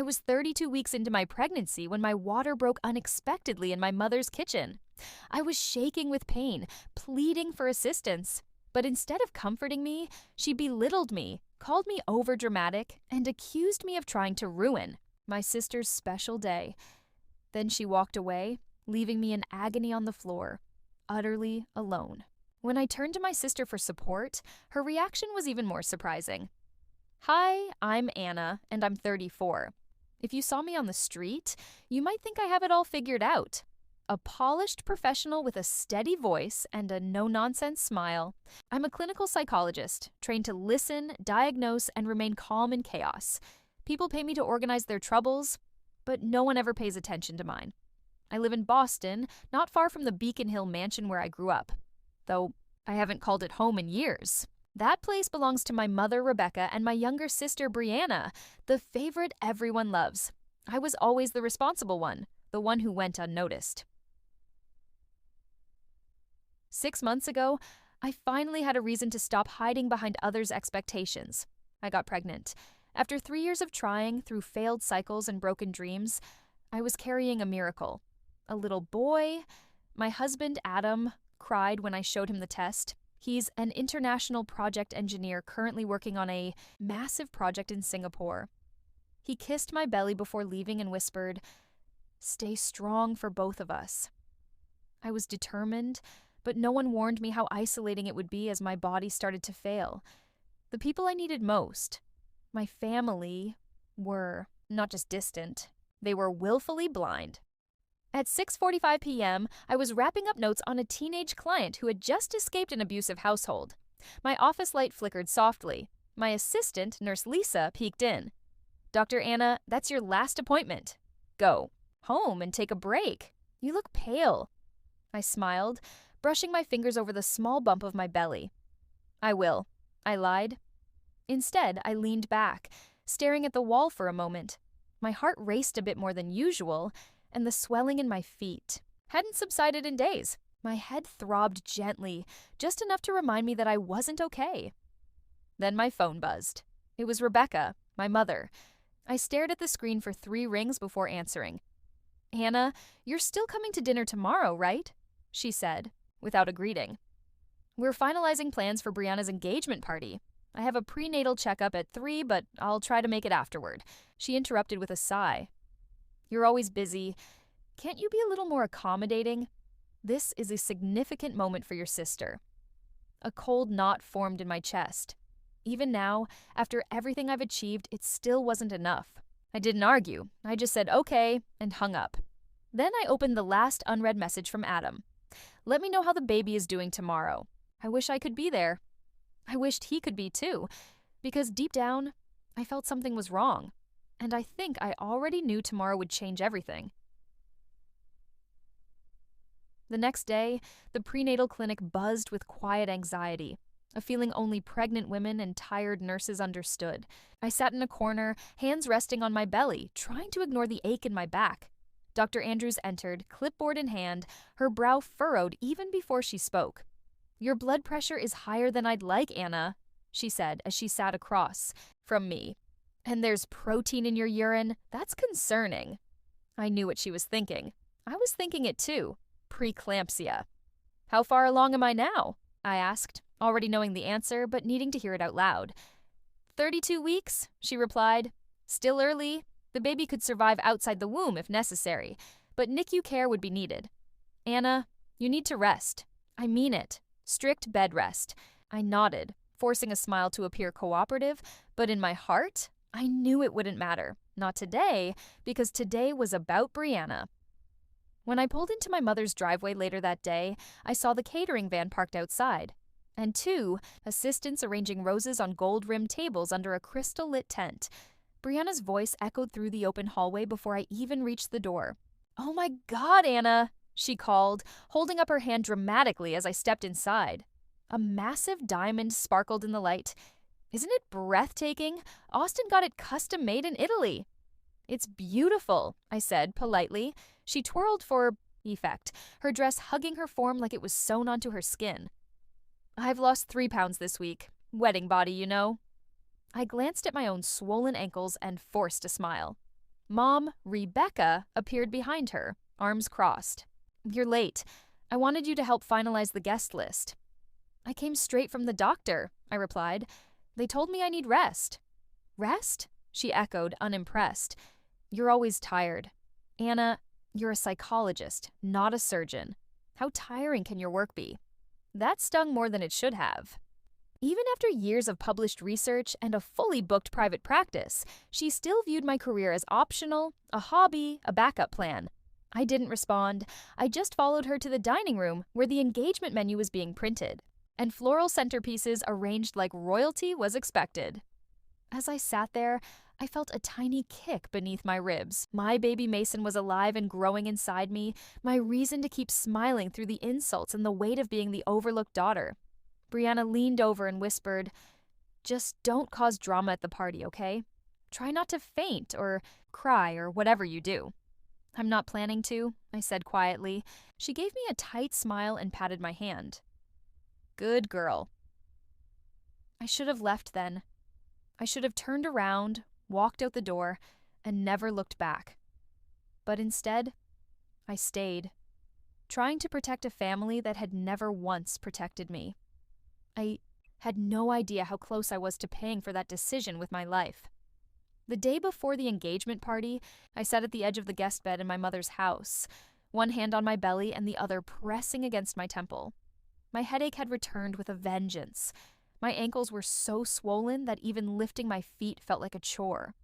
was 32 weeks into my pregnancy when my water broke unexpectedly in my mother's kitchen. I was shaking with pain, pleading for assistance. But instead of comforting me, she belittled me, called me overdramatic, and accused me of trying to ruin my sister's special day. Then she walked away, leaving me in agony on the floor, utterly alone. When I turned to my sister for support, her reaction was even more surprising. "Hi, I'm Anna, and I'm 34. If you saw me on the street, you might think I have it all figured out. A polished professional with a steady voice and a no-nonsense smile. I'm a clinical psychologist, trained to listen, diagnose, and remain calm in chaos. People pay me to organize their troubles, but no one ever pays attention to mine. I live in Boston, not far from the Beacon Hill mansion where I grew up, though I haven't called it home in years. That place belongs to my mother, Rebecca, and my younger sister, Brianna, the favorite everyone loves. I was always the responsible one, the one who went unnoticed." 6 months ago, I finally had a reason to stop hiding behind others' expectations. I got pregnant. After 3 years of trying, through failed cycles and broken dreams, I was carrying a miracle. A little boy. My husband, Adam, cried when I showed him the test. He's an international project engineer currently working on a massive project in Singapore. He kissed my belly before leaving and whispered, "Stay strong for both of us." I was determined, but no one warned me how isolating it would be as my body started to fail. The people I needed most, my family, were not just distant, they were willfully blind. At 6:45 p.m., I was wrapping up notes on a teenage client who had just escaped an abusive household. My office light flickered softly. My assistant, Nurse Lisa, peeked in. "Dr. Anna, that's your last appointment. Go home and take a break. You look pale." I smiled, brushing my fingers over the small bump of my belly. "I will," I lied. Instead, I leaned back, staring at the wall for a moment. My heart raced a bit more than usual, and the swelling in my feet hadn't subsided in days. My head throbbed gently, just enough to remind me that I wasn't okay. Then my phone buzzed. It was Rebecca, my mother. I stared at the screen for 3 rings before answering. "Anna, you're still coming to dinner tomorrow, right?" she said, without a greeting. "We're finalizing plans for Brianna's engagement party. I have a prenatal checkup at 3, but I'll try to make it afterward," she interrupted with a sigh. "You're always busy. Can't you be a little more accommodating? This is a significant moment for your sister." A cold knot formed in my chest. Even now, after everything I've achieved, it still wasn't enough. I didn't argue. I just said okay and hung up. Then I opened the last unread message from Adam. "Let me know how the baby is doing tomorrow. I wish I could be there." I wished he could be too, because deep down, I felt something was wrong, and I think I already knew tomorrow would change everything. The next day, the prenatal clinic buzzed with quiet anxiety, a feeling only pregnant women and tired nurses understood. I sat in a corner, hands resting on my belly, trying to ignore the ache in my back. Dr. Andrews entered, clipboard in hand, her brow furrowed even before she spoke. "Your blood pressure is higher than I'd like, Anna," she said as she sat across from me. "And there's protein in your urine. That's concerning." I knew what she was thinking. I was thinking it too. Preeclampsia. "How far along am I now?" I asked, already knowing the answer, but needing to hear it out loud. 32 weeks, she replied. "Still early. The baby could survive outside the womb if necessary, but NICU care would be needed. Anna, you need to rest. I mean it. Strict bed rest." I nodded, forcing a smile to appear cooperative, but in my heart, I knew it wouldn't matter. Not today, because today was about Brianna. When I pulled into my mother's driveway later that day, I saw the catering van parked outside, and 2 assistants arranging roses on gold-rimmed tables under a crystal-lit tent. Brianna's voice echoed through the open hallway before I even reached the door. "Oh my God, Anna!" she called, holding up her hand dramatically as I stepped inside. A massive diamond sparkled in the light. "Isn't it breathtaking? Austin got it custom-made in Italy." "It's beautiful," I said politely. She twirled for effect, her dress hugging her form like it was sewn onto her skin. "I've lost 3 pounds this week. Wedding body, you know." I glanced at my own swollen ankles and forced a smile. Mom, Rebecca, appeared behind her, arms crossed. "You're late. I wanted you to help finalize the guest list." "I came straight from the doctor," I replied. "They told me I need rest." "Rest?" she echoed, unimpressed. "You're always tired. Anna, you're a psychologist, not a surgeon. How tiring can your work be?" That stung more than it should have. Even after years of published research and a fully booked private practice, she still viewed my career as optional, a hobby, a backup plan. I didn't respond. I just followed her to the dining room where the engagement menu was being printed, and floral centerpieces arranged like royalty was expected. As I sat there, I felt a tiny kick beneath my ribs. My baby Mason was alive and growing inside me, my reason to keep smiling through the insults and the weight of being the overlooked daughter. Brianna leaned over and whispered, "Just don't cause drama at the party, okay? Try not to faint or cry or whatever you do." "I'm not planning to," I said quietly. She gave me a tight smile and patted my hand. "Good girl." I should have left then. I should have turned around, walked out the door, and never looked back. But instead, I stayed, trying to protect a family that had never once protected me. I had no idea how close I was to paying for that decision with my life. The day before the engagement party, I sat at the edge of the guest bed in my mother's house, one hand on my belly and the other pressing against my temple. My headache had returned with a vengeance. My ankles were so swollen that even lifting my feet felt like a chore.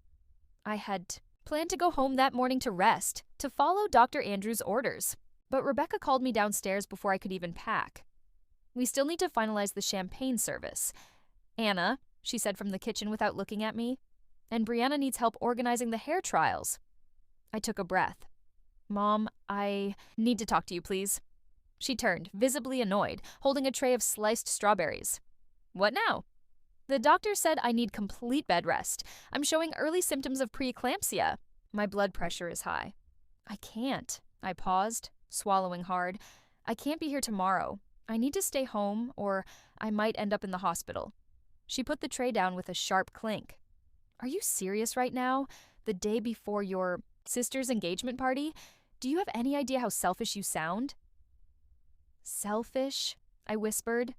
I had planned to go home that morning to rest, to follow Dr. Andrews' orders, but Rebecca called me downstairs before I could even pack. "We still need to finalize the champagne service. Anna," she said from the kitchen without looking at me, "and Brianna needs help organizing the hair trials." I took a breath. "Mom, I need to talk to you, please." She turned, visibly annoyed, holding a tray of sliced strawberries. "What now?" "The doctor said I need complete bed rest. I'm showing early symptoms of preeclampsia. My blood pressure is high." "I can't." I paused, swallowing hard. "I can't be here tomorrow. I need to stay home, or I might end up in the hospital." She put the tray down with a sharp clink. "Are you serious right now? The day before your sister's engagement party? Do you have any idea how selfish you sound?" "Selfish?" I whispered.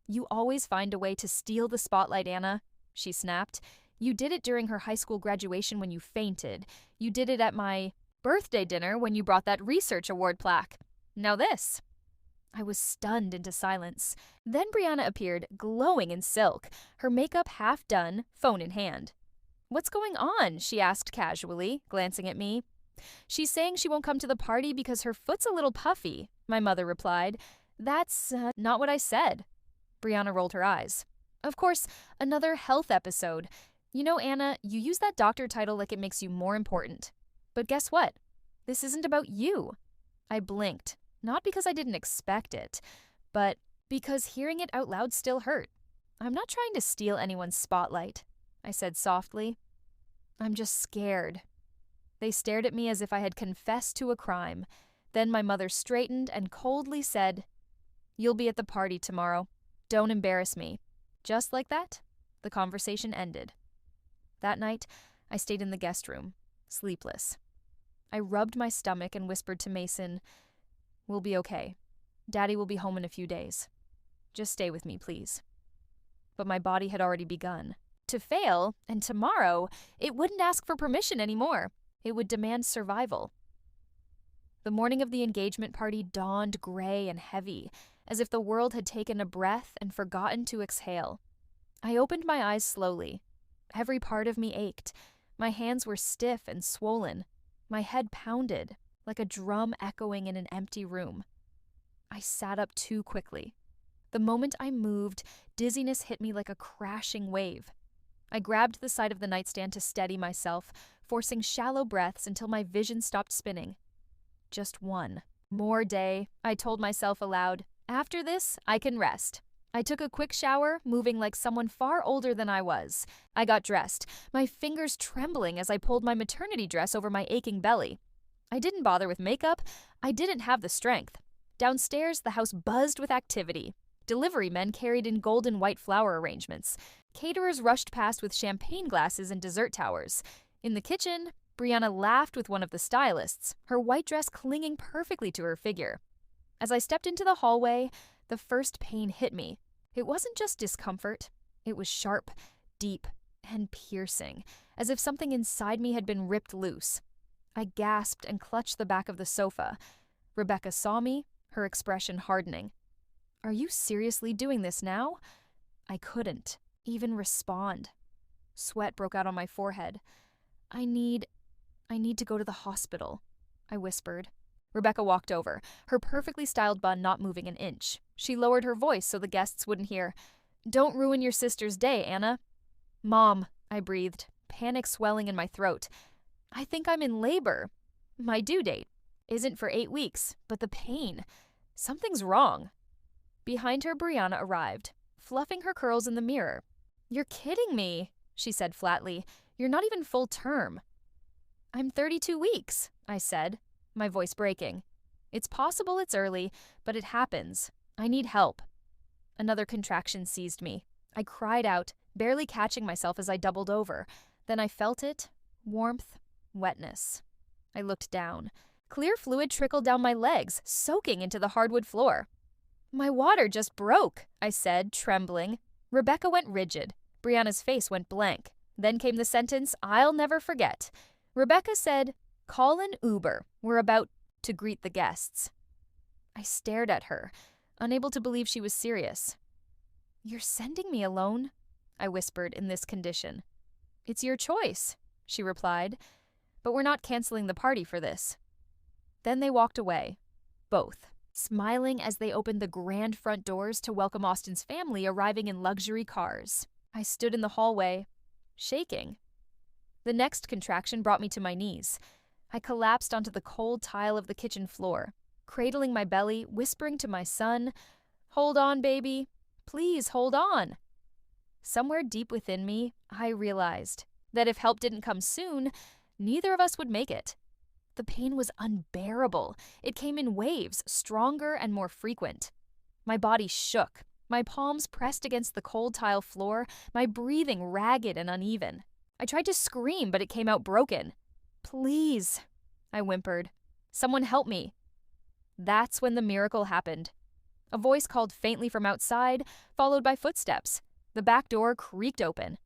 "You always find a way to steal the spotlight, Anna," she snapped. "You did it during her high school graduation when you fainted. You did it at my birthday dinner when you brought that research award plaque. Now this." I was stunned into silence. Then Brianna appeared, glowing in silk, her makeup half done, phone in hand. "What's going on?" she asked casually, glancing at me. "She's saying she won't come to the party because her foot's a little puffy," my mother replied. "That's not what I said." Brianna rolled her eyes. "Of course, another health episode. You know, Anna, you use that doctor title like it makes you more important. But guess what? This isn't about you." I blinked, not because I didn't expect it, but because hearing it out loud still hurt. "I'm not trying to steal anyone's spotlight," I said softly. "I'm just scared." They stared at me as if I had confessed to a crime. Then my mother straightened and coldly said, "You'll be at the party tomorrow. Don't embarrass me." Just like that, the conversation ended. That night, I stayed in the guest room, sleepless. I rubbed my stomach and whispered to Mason, "We'll be okay. Daddy will be home in a few days. Just stay with me, please." But my body had already begun to fail, and tomorrow, it wouldn't ask for permission anymore. It would demand survival. The morning of the engagement party dawned gray and heavy, as if the world had taken a breath and forgotten to exhale. I opened my eyes slowly. Every part of me ached. My hands were stiff and swollen. My head pounded, like a drum echoing in an empty room. I sat up too quickly. The moment I moved, dizziness hit me like a crashing wave. I grabbed the side of the nightstand to steady myself, forcing shallow breaths until my vision stopped spinning. Just one more day, I told myself aloud. After this, I can rest. I took a quick shower, moving like someone far older than I was. I got dressed, my fingers trembling as I pulled my maternity dress over my aching belly. I didn't bother with makeup. I didn't have the strength. Downstairs, the house buzzed with activity. Delivery men carried in golden white flower arrangements. Caterers rushed past with champagne glasses and dessert towers. In the kitchen, Brianna laughed with one of the stylists, her white dress clinging perfectly to her figure. As I stepped into the hallway, the first pain hit me. It wasn't just discomfort. It was sharp, deep, and piercing, as if something inside me had been ripped loose. I gasped and clutched the back of the sofa. Rebecca saw me, her expression hardening. "Are you seriously doing this now?" I couldn't even respond. Sweat broke out on my forehead. I need to go to the hospital," I whispered. Rebecca walked over, her perfectly styled bun not moving an inch. She lowered her voice so the guests wouldn't hear. "Don't ruin your sister's day, Anna." "Mom," I breathed, panic swelling in my throat. "I think I'm in labor. My due date isn't for 8 weeks, but the pain. Something's wrong." Behind her, Brianna arrived, fluffing her curls in the mirror. "You're kidding me," she said flatly. "You're not even full term." "I'm 32 weeks, I said, my voice breaking. "It's possible it's early, but it happens. I need help." Another contraction seized me. I cried out, barely catching myself as I doubled over. Then I felt it. Warmth, wetness. I looked down. Clear fluid trickled down my legs, soaking into the hardwood floor. "My water just broke," I said, trembling. Rebecca went rigid. Brianna's face went blank. Then came the sentence I'll never forget. Rebecca said, "Call an Uber. We're about to greet the guests." I stared at her, unable to believe she was serious. "You're sending me alone?" I whispered in this condition. "It's your choice," she replied, "but we're not canceling the party for this." Then they walked away, both, smiling as they opened the grand front doors to welcome Austin's family arriving in luxury cars. I stood in the hallway, shaking. The next contraction brought me to my knees. I collapsed onto the cold tile of the kitchen floor, cradling my belly, whispering to my son, "Hold on, baby. Please hold on." Somewhere deep within me, I realized that if help didn't come soon, neither of us would make it. The pain was unbearable. It came in waves, stronger and more frequent. My body shook, my palms pressed against the cold tile floor, my breathing ragged and uneven. I tried to scream, but it came out broken. "Please," I whimpered. "Someone help me." That's when the miracle happened. A voice called faintly from outside, followed by footsteps. The back door creaked open.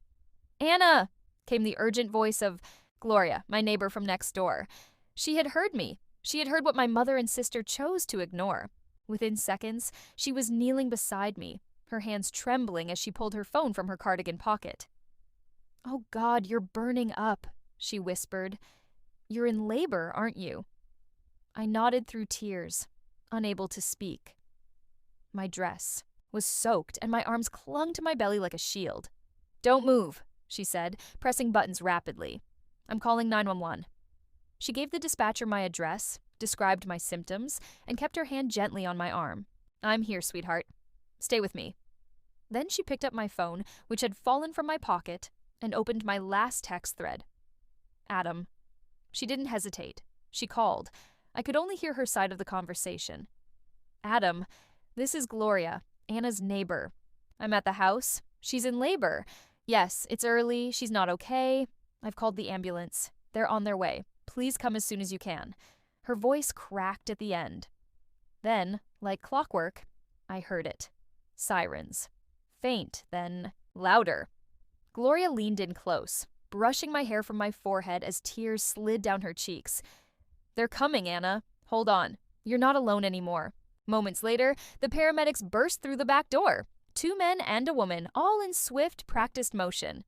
"Anna!" came the urgent voice of Gloria, my neighbor from next door. She had heard me. She had heard what my mother and sister chose to ignore. Within seconds, she was kneeling beside me, her hands trembling as she pulled her phone from her cardigan pocket. "Oh God, you're burning up," she whispered. "You're in labor, aren't you?" I nodded through tears, unable to speak. My dress was soaked, and my arms clung to my belly like a shield. "Don't move," she said, pressing buttons rapidly. "I'm calling 911. She gave the dispatcher my address, described my symptoms, and kept her hand gently on my arm. "I'm here, sweetheart. Stay with me." Then she picked up my phone, which had fallen from my pocket, and opened my last text thread. "Adam." She didn't hesitate. She called. I could only hear her side of the conversation. "Adam, this is Gloria, Anna's neighbor. I'm at the house. She's in labor. Yes, it's early. She's not okay. I've called the ambulance. They're on their way. Please come as soon as you can." Her voice cracked at the end. Then, like clockwork, I heard it. Sirens. Faint, then louder. Gloria leaned in close, brushing my hair from my forehead as tears slid down her cheeks. "They're coming, Anna. Hold on. You're not alone anymore." Moments later, the paramedics burst through the back door. 2 men and a woman, all in swift, practiced motion.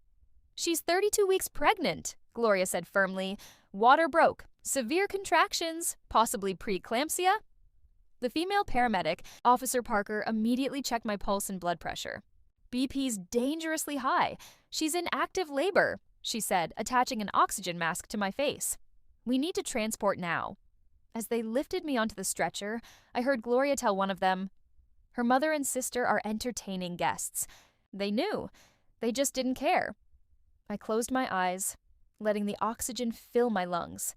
"She's 32 weeks pregnant," Gloria said firmly. "Water broke. Severe contractions, possibly preeclampsia." The female paramedic, Officer Parker, immediately checked my pulse and blood pressure. "BP's dangerously high. She's in active labor," she said, attaching an oxygen mask to my face. "We need to transport now." As they lifted me onto the stretcher, I heard Gloria tell one of them, "Her mother and sister are entertaining guests." They knew. They just didn't care. I closed my eyes, letting the oxygen fill my lungs.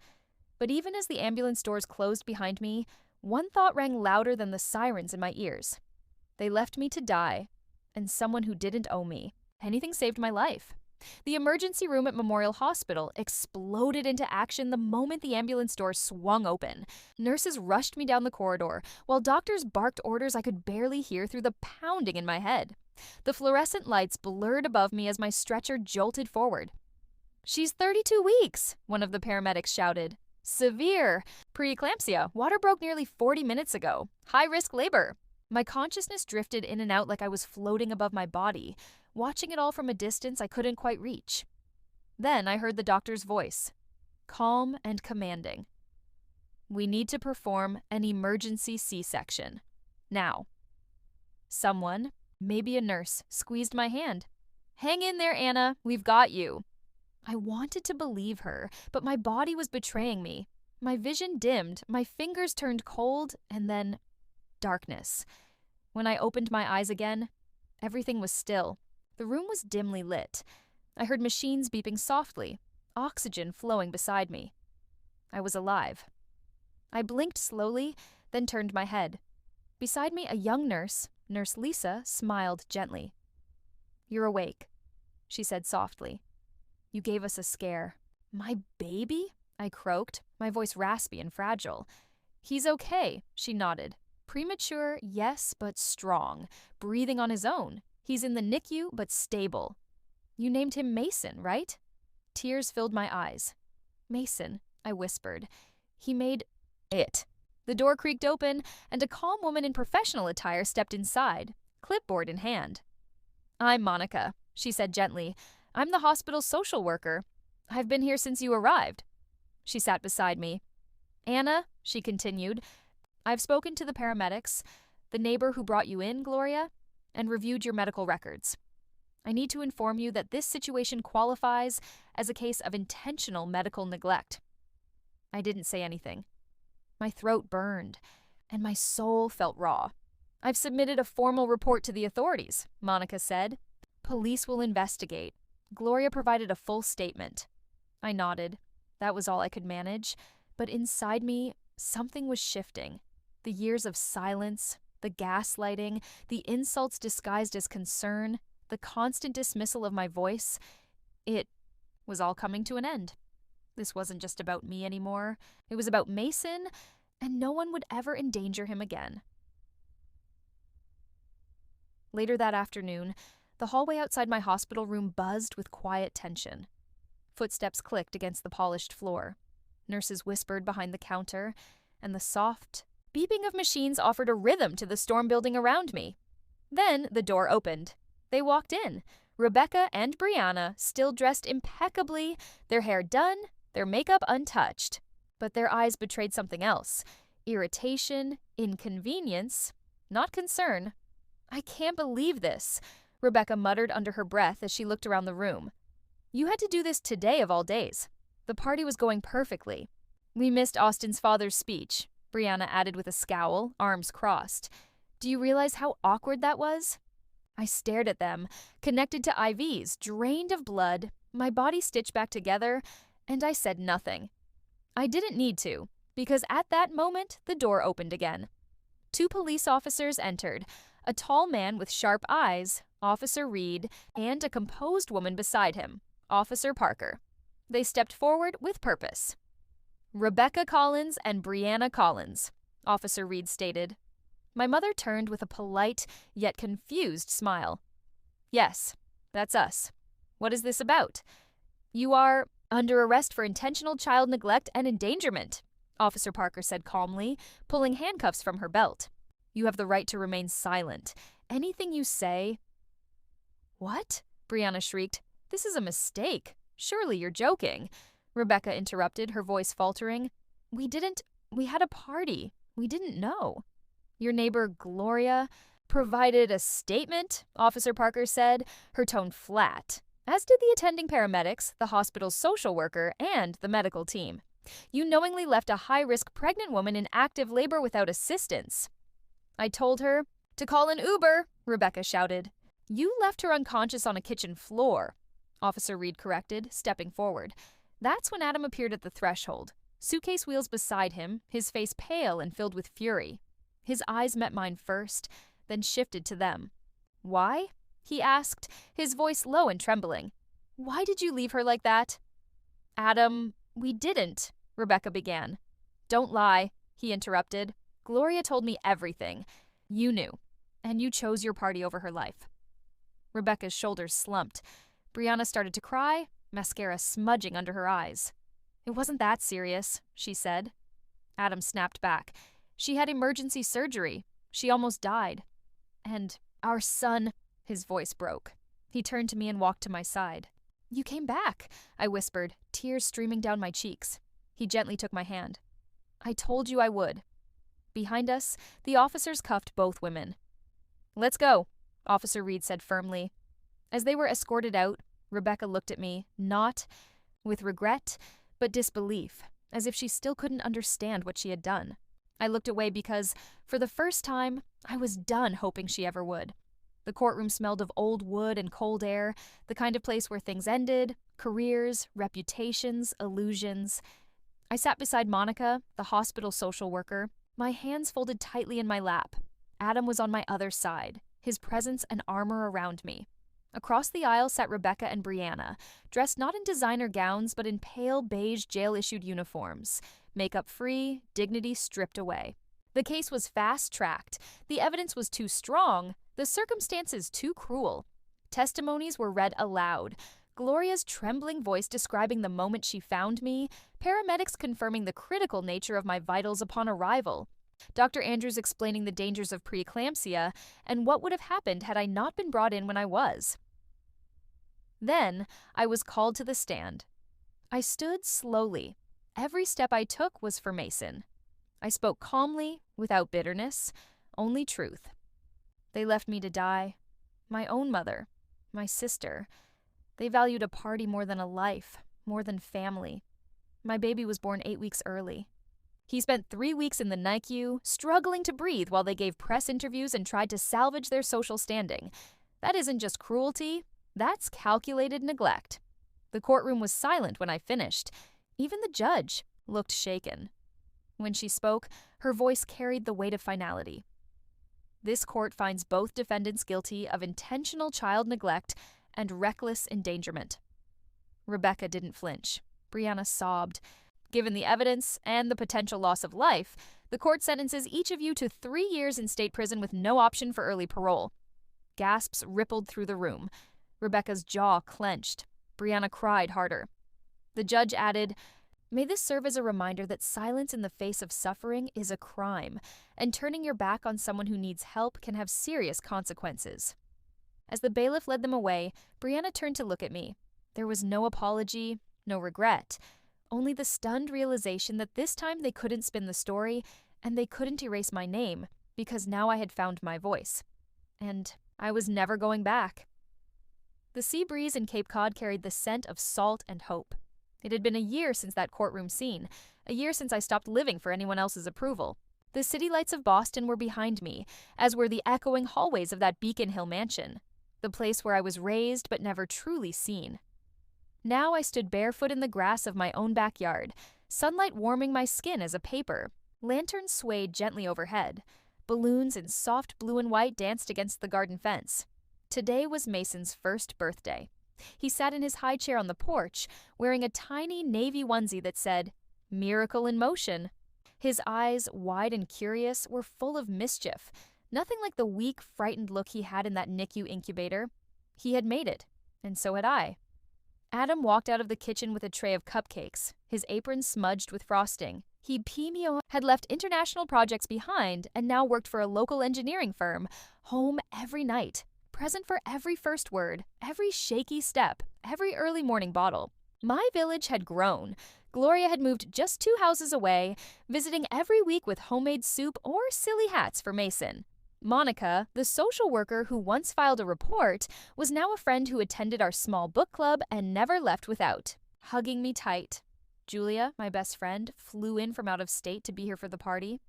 But even as the ambulance doors closed behind me, one thought rang louder than the sirens in my ears. They left me to die, and someone who didn't owe me anything saved my life. The emergency room at Memorial Hospital exploded into action the moment the ambulance door swung open. Nurses rushed me down the corridor, while doctors barked orders I could barely hear through the pounding in my head. The fluorescent lights blurred above me as my stretcher jolted forward. "She's 32 weeks," one of the paramedics shouted. "Severe. Preeclampsia. Water broke nearly 40 minutes ago. High-risk labor." My consciousness drifted in and out like I was floating above my body, watching it all from a distance I couldn't quite reach. Then I heard the doctor's voice, calm and commanding. "We need to perform an emergency C-section. Now." Someone, maybe a nurse, squeezed my hand. "Hang in there, Anna. We've got you." I wanted to believe her, but my body was betraying me. My vision dimmed, my fingers turned cold, and then darkness. When I opened my eyes again, everything was still. The room was dimly lit. I heard machines beeping softly, oxygen flowing beside me. I was alive. I blinked slowly, then turned my head. Beside me, a young nurse, Nurse Lisa, smiled gently. "You're awake," she said softly. "You gave us a scare." "My baby?" I croaked, my voice raspy and fragile. "He's okay," she nodded. "Premature, yes, but strong. Breathing on his own. He's in the NICU, but stable. You named him Mason, right?" Tears filled my eyes. "Mason," I whispered. "He made it." The door creaked open, and a calm woman in professional attire stepped inside, clipboard in hand. "I'm Monica," she said gently. "I'm the hospital's social worker. I've been here since you arrived." She sat beside me. "Anna," she continued, "I've spoken to the paramedics, the neighbor who brought you in, Gloria, and reviewed your medical records. I need to inform you that this situation qualifies as a case of intentional medical neglect." I didn't say anything. My throat burned, and my soul felt raw. "I've submitted a formal report to the authorities," Monica said. "Police will investigate." Gloria provided a full statement. I nodded. That was all I could manage, but inside me, something was shifting. The years of silence, the gaslighting, the insults disguised as concern, the constant dismissal of my voice, it was all coming to an end. This wasn't just about me anymore. It was about Mason, and no one would ever endanger him again. Later that afternoon, the hallway outside my hospital room buzzed with quiet tension. Footsteps clicked against the polished floor. Nurses whispered behind the counter, and the soft beeping of machines offered a rhythm to the storm building around me. Then the door opened. They walked in, Rebecca and Brianna, still dressed impeccably, their hair done, their makeup untouched. But their eyes betrayed something else. Irritation, inconvenience, not concern. "I can't believe this," Rebecca muttered under her breath as she looked around the room. "You had to do this today of all days. The party was going perfectly." "We missed Austin's father's speech," Brianna added with a scowl, arms crossed. "Do you realize how awkward that was?" I stared at them, connected to IVs, drained of blood, my body stitched back together, and I said nothing. I didn't need to, because at that moment, the door opened again. 2 police officers entered, a tall man with sharp eyes, Officer Reed, and a composed woman beside him, Officer Parker. They stepped forward with purpose. "Rebecca Collins and Brianna Collins," Officer Reed stated. My mother turned with a polite, yet confused smile. "Yes, that's us. What is this about?" "You are under arrest for intentional child neglect and endangerment," Officer Parker said calmly, pulling handcuffs from her belt. "You have the right to remain silent. Anything you say—" "What?" Brianna shrieked. "This is a mistake. Surely you're joking." Rebecca interrupted, her voice faltering. We had a party. We didn't know." "Your neighbor, Gloria, provided a statement," Officer Parker said, her tone flat, as did the attending paramedics, the hospital's social worker, and the medical team. "You knowingly left a high-risk pregnant woman in active labor without assistance." "I told her to call an Uber," Rebecca shouted. "You left her unconscious on a kitchen floor," Officer Reed corrected, stepping forward. That's when Adam appeared at the threshold, suitcase wheels beside him, his face pale and filled with fury. His eyes met mine first, then shifted to them. "Why?" he asked, his voice low and trembling. Why did you leave her like that? Adam, we didn't, Rebecca began. Don't lie, he interrupted. Gloria told me everything. You knew, and you chose your party over her life. Rebecca's shoulders slumped. Brianna started to cry, mascara smudging under her eyes. It wasn't that serious, she said. Adam snapped back. She had emergency surgery. She almost died. And our son, his voice broke. He turned to me and walked to my side. You came back, I whispered, tears streaming down my cheeks. He gently took my hand. I told you I would. Behind us, the officers cuffed both women. Let's go, Officer Reed said firmly. As they were escorted out, Rebecca looked at me, not with regret, but disbelief, as if she still couldn't understand what she had done. I looked away because, for the first time, I was done hoping she ever would. The courtroom smelled of old wood and cold air, the kind of place where things ended, careers, reputations, illusions. I sat beside Monica, the hospital social worker, my hands folded tightly in my lap. Adam was on my other side, his presence and armor around me. Across the aisle sat Rebecca and Brianna, dressed not in designer gowns but in pale beige jail-issued uniforms, makeup free, dignity stripped away. The case was fast-tracked, the evidence was too strong, the circumstances too cruel. Testimonies were read aloud, Gloria's trembling voice describing the moment she found me, paramedics confirming the critical nature of my vitals upon arrival, Dr. Andrews explaining the dangers of preeclampsia and what would have happened had I not been brought in when I was. Then I was called to the stand. I stood slowly. Every step I took was for Mason. I spoke calmly, without bitterness, only truth. They left me to die. My own mother, my sister. They valued a party more than a life, more than family. My baby was born 8 weeks early. He spent 3 weeks in the NICU, struggling to breathe while they gave press interviews and tried to salvage their social standing. That isn't just cruelty, that's calculated neglect. The courtroom was silent when I finished. Even the judge looked shaken. When she spoke, her voice carried the weight of finality. This court finds both defendants guilty of intentional child neglect and reckless endangerment. Rebecca didn't flinch. Brianna sobbed. Given the evidence and the potential loss of life, the court sentences each of you to 3 years in state prison with no option for early parole. Gasps rippled through the room. Rebecca's jaw clenched. Brianna cried harder. The judge added, "May this serve as a reminder that silence in the face of suffering is a crime, and turning your back on someone who needs help can have serious consequences." As the bailiff led them away, Brianna turned to look at me. There was no apology, no regret, only the stunned realization that this time they couldn't spin the story, and they couldn't erase my name, because now I had found my voice. And I was never going back. The sea breeze in Cape Cod carried the scent of salt and hope. It had been a year since that courtroom scene, a year since I stopped living for anyone else's approval. The city lights of Boston were behind me, as were the echoing hallways of that Beacon Hill mansion, the place where I was raised but never truly seen. Now I stood barefoot in the grass of my own backyard, sunlight warming my skin as a paper. Lanterns swayed gently overhead. Balloons in soft blue and white danced against the garden fence. Today was Mason's first birthday. He sat in his high chair on the porch, wearing a tiny navy onesie that said, "Miracle in Motion." His eyes, wide and curious, were full of mischief, nothing like the weak, frightened look he had in that NICU incubator. He had made it, and so had I. Adam walked out of the kitchen with a tray of cupcakes, his apron smudged with frosting. He had left international projects behind and now worked for a local engineering firm, home every night, present for every first word, every shaky step, every early morning bottle. My village had grown. Gloria had moved just 2 houses away, visiting every week with homemade soup or silly hats for Mason. Monica, the social worker who once filed a report, was now a friend who attended our small book club and never left without, hugging me tight. Julia, my best friend, flew in from out of state to be here for the party.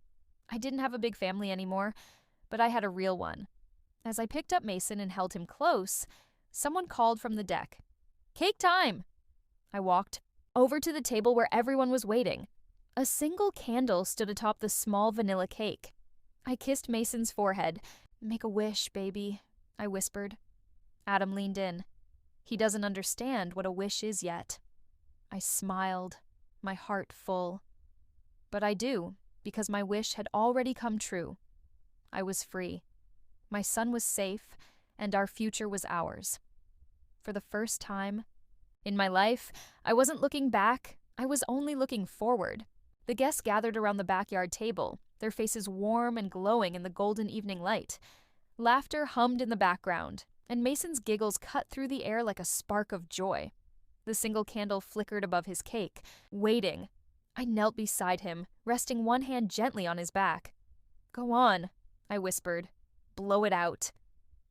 I didn't have a big family anymore, but I had a real one. As I picked up Mason and held him close, someone called from the deck. "Cake time!" I walked over to the table where everyone was waiting. A single candle stood atop the small vanilla cake. I kissed Mason's forehead. "Make a wish, baby," I whispered. Adam leaned in. He doesn't understand what a wish is yet. I smiled, my heart full. But I do, because my wish had already come true. I was free. My son was safe, and our future was ours. For the first time in my life, I wasn't looking back, I was only looking forward. The guests gathered around the backyard table, their faces warm and glowing in the golden evening light. Laughter hummed in the background, and Mason's giggles cut through the air like a spark of joy. The single candle flickered above his cake, waiting. I knelt beside him, resting one hand gently on his back. "Go on," I whispered. "Blow it out."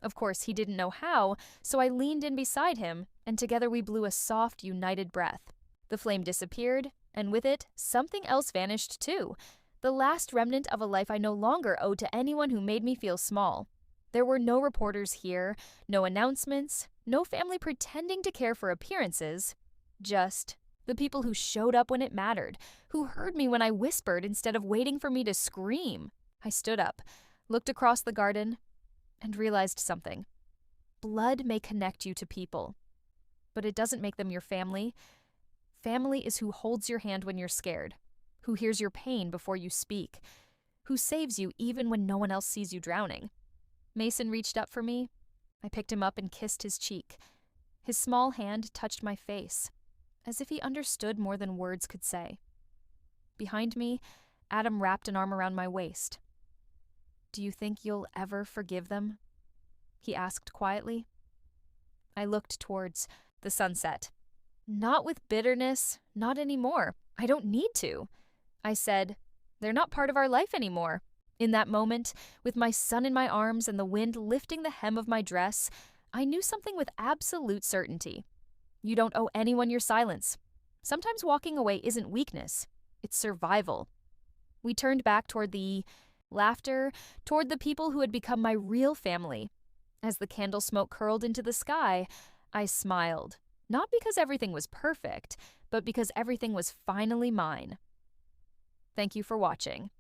Of course, he didn't know how, so I leaned in beside him, and together we blew a soft, united breath. The flame disappeared, and with it, something else vanished too. The last remnant of a life I no longer owed to anyone who made me feel small. There were no reporters here, no announcements, no family pretending to care for appearances. Just the people who showed up when it mattered, who heard me when I whispered instead of waiting for me to scream. I stood up, looked across the garden, and realized something. Blood may connect you to people, but it doesn't make them your family. Family is who holds your hand when you're scared, who hears your pain before you speak, who saves you even when no one else sees you drowning. Mason reached up for me. I picked him up and kissed his cheek. His small hand touched my face, as if he understood more than words could say. Behind me, Adam wrapped an arm around my waist. "Do you think you'll ever forgive them?" he asked quietly. I looked towards the sunset. "Not with bitterness, not anymore. I don't need to." I said, "They're not part of our life anymore." In that moment, with my son in my arms and the wind lifting the hem of my dress, I knew something with absolute certainty. You don't owe anyone your silence. Sometimes walking away isn't weakness, it's survival. We turned back toward the laughter, toward the people who had become my real family. As the candle smoke curled into the sky, I smiled, not because everything was perfect, but because everything was finally mine. Thank you for watching.